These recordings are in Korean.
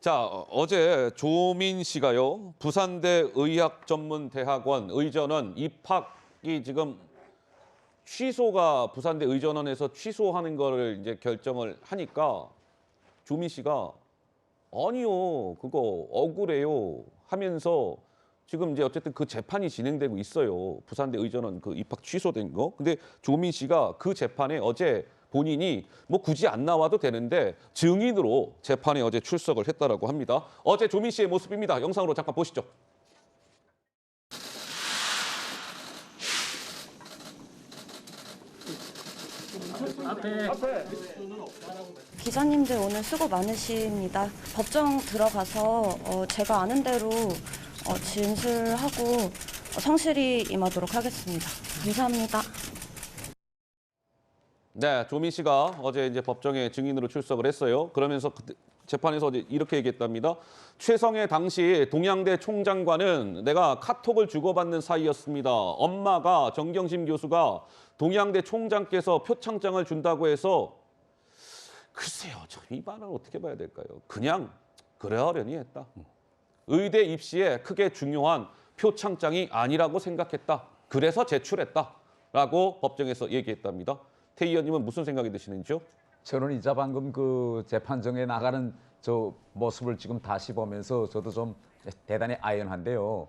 자, 어제 조민 씨가요, 부산대 의학전문대학원 의전원 입학이 지금 취소가 부산대 의전원에서 취소하는 거를 이제 결정을 하니까 조민 씨가 아니요, 그거 억울해요 하면서 지금 이제 어쨌든 그 재판이 진행되고 있어요. 부산대 의전원 그 입학 취소된 거. 근데 조민 씨가 그 재판에 어제 본인이 뭐 굳이 안 나와도 되는데 증인으로 재판에 어제 출석을 했다라고 합니다. 어제 조민 씨의 모습입니다. 영상으로 잠깐 보시죠. 기자님들 오늘 수고 많으십니다. 법정 들어가서 제가 아는 대로 진술하고 성실히 임하도록 하겠습니다. 감사합니다. 네, 조민 씨가 어제 이제 법정에 증인으로 출석을 했어요. 그러면서 재판에서 어제 이렇게 얘기했답니다. 최성애 당시 동양대 총장과는 내가 카톡을 주고받는 사이였습니다. 엄마가 정경심 교수가 동양대 총장께서 표창장을 준다고 해서 글쎄요, 이 말은 어떻게 봐야 될까요? 그냥 그러려니 했다. 의대 입시에 크게 중요한 표창장이 아니라고 생각했다. 그래서 제출했다라고 법정에서 얘기했답니다. 태 의원님은 무슨 생각이 드시는지요? 저는 이제 방금 그 재판정에 나가는 저 모습을 지금 다시 보면서 저도 좀 대단히 아연한데요.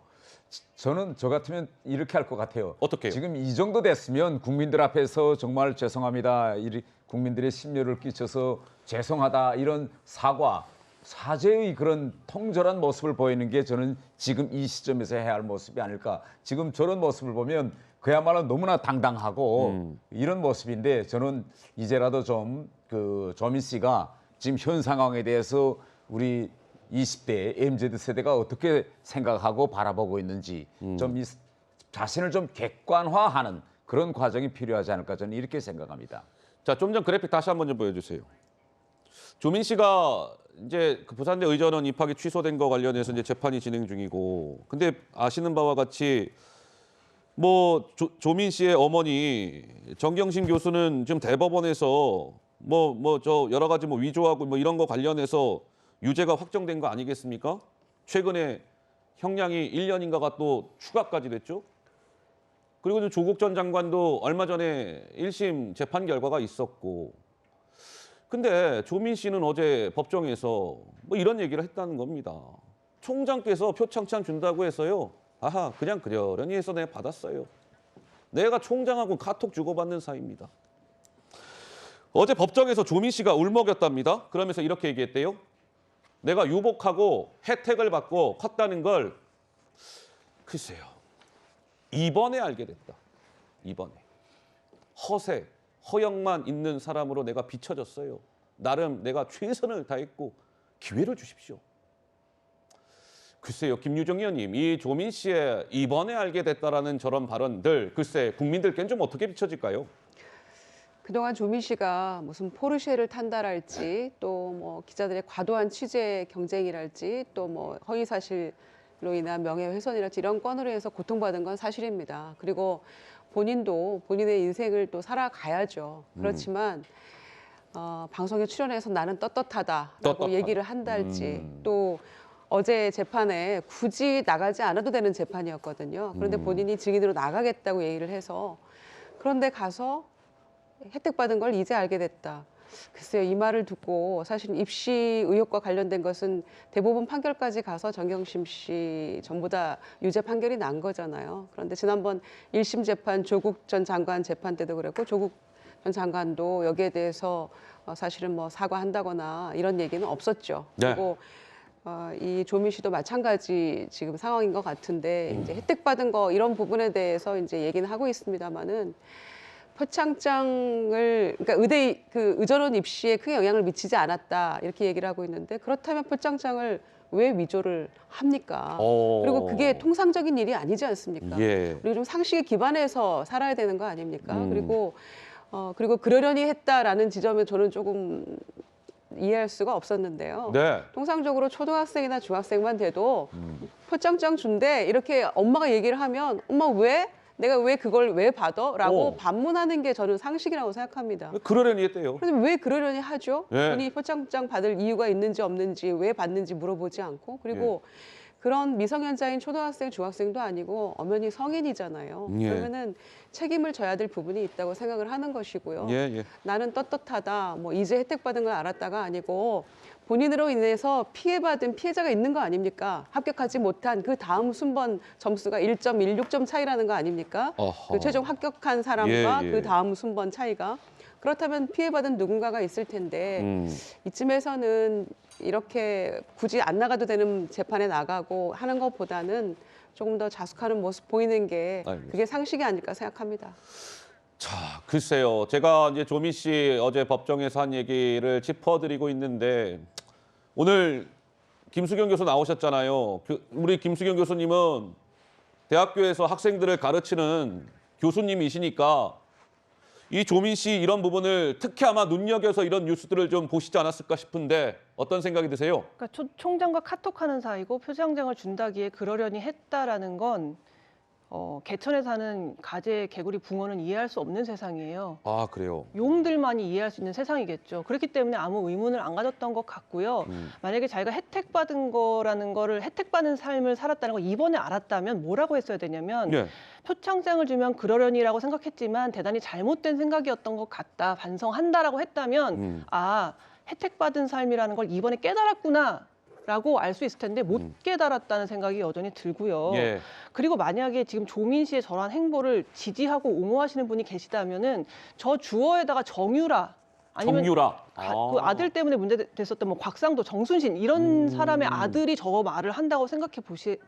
저는 저 같으면 이렇게 할 것 같아요. 어떻게요? 지금 이 정도 됐으면 국민들 앞에서 정말 죄송합니다. 국민들의 심려를 끼쳐서 죄송하다 이런 사죄의 그런 통절한 모습을 보이는 게 저는 지금 이 시점에서 해야 할 모습이 아닐까. 지금 저런 모습을 보면 그야말로 너무나 당당하고 이런 모습인데 저는 이제라도 좀 그 조민 씨가 지금 현 상황에 대해서 우리 20대 MZ 세대가 어떻게 생각하고 바라보고 있는지 좀 이 자신을 좀 객관화하는 그런 과정이 필요하지 않을까 저는 이렇게 생각합니다. 자, 좀 전 그래픽 다시 한번 좀 보여주세요. 조민 씨가 이제 그 부산대 의전원 입학이 취소된 거 관련해서 이제 재판이 진행 중이고, 근데 아시는 바와 같이 뭐 조민 씨의 어머니 정경심 교수는 지금 대법원에서 저 여러 가지 뭐 위조하고 뭐 이런 거 관련해서 유죄가 확정된 거 아니겠습니까? 최근에 형량이 1년인가가 또 추가까지 됐죠. 그리고 조국 전 장관도 얼마 전에 1심 재판 결과가 있었고, 근데 조민 씨는 어제 법정에서 뭐 이런 얘기를 했다는 겁니다. 총장께서 표창장 준다고 해서요. 아하, 그냥 그러려니 해서 내가 받았어요. 내가 총장하고 카톡 주고받는 사이입니다. 어제 법정에서 조민 씨가 울먹였답니다. 그러면서 이렇게 얘기했대요. 내가 유복하고 혜택을 받고 컸다는 걸 글쎄요. 이번에 알게 됐다. 이번에. 허영만 있는 사람으로 내가 비춰졌어요. 나름 내가 최선을 다했고 기회를 주십시오. 글쎄요, 김유정 의원님, 이 조민 씨의 이번에 알게 됐다라는 저런 발언들, 글쎄 국민들께는 좀 어떻게 비춰질까요? 그동안 조민 씨가 무슨 포르쉐를 탄다랄지 또 뭐 기자들의 과도한 취재 경쟁이랄지 또 뭐 허위사실로 인한 명예훼손이랄지 이런 건으로 해서 고통받은 건 사실입니다. 그리고 본인도 본인의 인생을 또 살아가야죠. 그렇지만 방송에 출연해서 나는 떳떳하다라고 얘기를 한달지 또 어제 재판에 굳이 나가지 않아도 되는 재판이었거든요. 그런데 본인이 증인으로 나가겠다고 얘기를 해서 그런데 가서 혜택받은 걸 이제 알게 됐다. 글쎄요, 이 말을 듣고 사실 입시 의혹과 관련된 것은 대부분 판결까지 가서 정경심 씨 전부 다 유죄 판결이 난 거잖아요. 그런데 지난번 1심 재판 조국 전 장관 재판 때도 그랬고 조국 전 장관도 여기에 대해서 사실은 뭐 사과한다거나 이런 얘기는 없었죠. 네. 그리고 이 조민 씨도 마찬가지 지금 상황인 것 같은데 이제 혜택받은 거 이런 부분에 대해서 이제 얘기는 하고 있습니다만은 표창장을 그러니까 의전원 입시에 크게 영향을 미치지 않았다 이렇게 얘기를 하고 있는데 그렇다면 표창장을 왜 위조를 합니까? 그리고 그게 통상적인 일이 아니지 않습니까? 예. 그리고 좀 상식에 기반해서 살아야 되는 거 아닙니까? 그리고 그러려니 했다라는 지점에 저는 조금 이해할 수가 없었는데요. 네. 통상적으로 초등학생이나 중학생만 돼도 표창장 준대 이렇게 엄마가 얘기를 하면 엄마 왜? 내가 왜 그걸 왜 받아? 라고 어. 반문하는 게 저는 상식이라고 생각합니다. 그러려니 했대요. 그래서 왜 그러려니 하죠? 예. 본인이 표창장 받을 이유가 있는지 없는지 왜 받는지 물어보지 않고 그리고 그런 미성년자인 초등학생, 중학생도 아니고 엄연히 성인이잖아요. 예. 그러면은 책임을 져야 될 부분이 있다고 생각을 하는 것이고요. 예, 예. 나는 떳떳하다. 뭐 이제 혜택 받은 걸 알았다가 아니고 본인으로 인해서 피해받은 피해자가 있는 거 아닙니까? 합격하지 못한 그 다음 순번 점수가 1.16점 차이라는 거 아닙니까? 어허. 그 최종 합격한 사람과 예, 예. 그 다음 순번 차이가. 그렇다면 피해받은 누군가가 있을 텐데 이쯤에서는 이렇게 굳이 안 나가도 되는 재판에 나가고 하는 것보다는 조금 더 자숙하는 모습 보이는 게 알겠습니다. 그게 상식이 아닐까 생각합니다. 자, 글쎄요. 제가 이제 조민 씨 어제 법정에서 한 얘기를 짚어드리고 있는데 오늘 김수경 교수 나오셨잖아요. 우리 김수경 교수님은 대학교에서 학생들을 가르치는 교수님이시니까 이 조민 씨 이런 부분을 특히 아마 눈여겨서 이런 뉴스들을 좀 보시지 않았을까 싶은데 어떤 생각이 드세요? 그러니까 총장과 카톡하는 사이고 표창장을 준다기에 그러려니 했다라는 건 개천에 사는 가재, 개구리, 붕어는 이해할 수 없는 세상이에요. 아, 그래요. 용들만이 이해할 수 있는 세상이겠죠. 그렇기 때문에 아무 의문을 안 가졌던 것 같고요. 만약에 자기가 혜택받은 거라는 거를 혜택받은 삶을 살았다는 걸 이번에 알았다면 뭐라고 했어야 되냐면 예. 표창장을 주면 그러려니라고 생각했지만 대단히 잘못된 생각이었던 것 같다. 반성한다라고 했다면 아, 혜택받은 삶이라는 걸 이번에 깨달았구나. 라고 알 수 있을 텐데 못 깨달았다는 생각이 여전히 들고요. 예. 그리고 만약에 지금 조민 씨의 저러한 행보를 지지하고 옹호하시는 분이 계시다면은 저 주어에다가 정유라 아니면 정유라. 그 아들 때문에 문제됐었던 뭐 곽상도, 정순신 이런 사람의 아들이 저 말을 한다고 생각해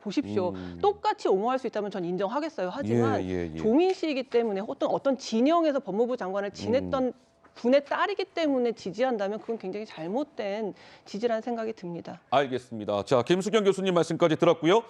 보십시오. 똑같이 옹호할 수 있다면 전 인정하겠어요. 하지만 예, 예. 조민 씨이기 때문에 어떤 진영에서 법무부 장관을 지냈던 분의 딸이기 때문에 지지한다면 그건 굉장히 잘못된 지지라는 생각이 듭니다. 알겠습니다. 자, 김수경 교수님 말씀까지 들었고요.